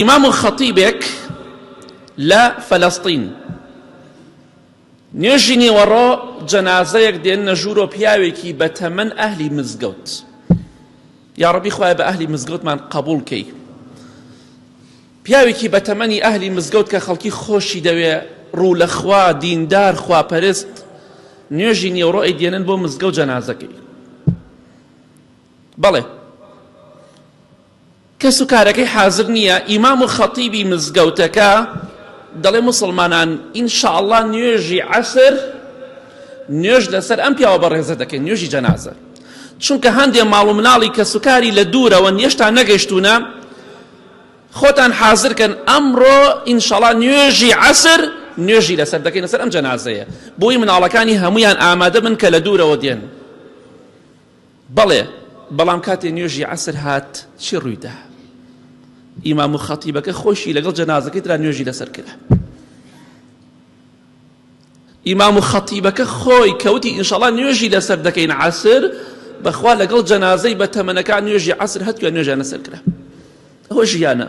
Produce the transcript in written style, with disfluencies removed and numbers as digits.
إمام خطيبك لا فلسطين نيجيني وراء جنازيك دين نجورو بياويكي بتمن أهلي مزقوت يا ربي خواه بأهلي مزقوت من قبول كي بياويكي بتمني أهلي مزقوت كخلقي خوشي دوي رو لخوا ديندار خوا پرست نيجيني وراء دينن بو مزقوت جنازكي بله کەس و کارەکەی حاضر نییە ئیمام و خەتیبی مزگەوتەکە دەڵێ موسڵمانان ئینشاءڵڵا نوێژی عەسر نوێژ لەسەر ئەم پیاوە بەڕێزە دەکەین نوێژی جەنازە چونکە هەندێک ماڵ و مناڵی کەس و کاری لە دوورەوە هێشتا نەگەیشتوونە خۆتان حاضرکەن ئەمڕۆ ئینشاءڵڵا نوێژی عەسر نوێژی لەسەر دەکەین لەسەر ئەم جەنازەیە بۆی مناڵەکانی هەمویان ئامادە بن کە لە دوورەوە دێن بەڵێ بەڵام کاتێ نوێژی عەسر هات چی ڕوویدا ئیمام و خەتیبەکە خۆشی لەگەڵ جەنازەکەی ترا نوێژی لەسەر کرا ئیمام و خەتیبەکە خۆی کەوتی ئینشاءڵڵا نوێژی لەسەر دەکەین عەسر بەخوا لەگەڵ جەنازەی بە تەمەنەکان نوێژی عەسر هەتووە نوێژیان لەسەر کرا ئەوە ژیانە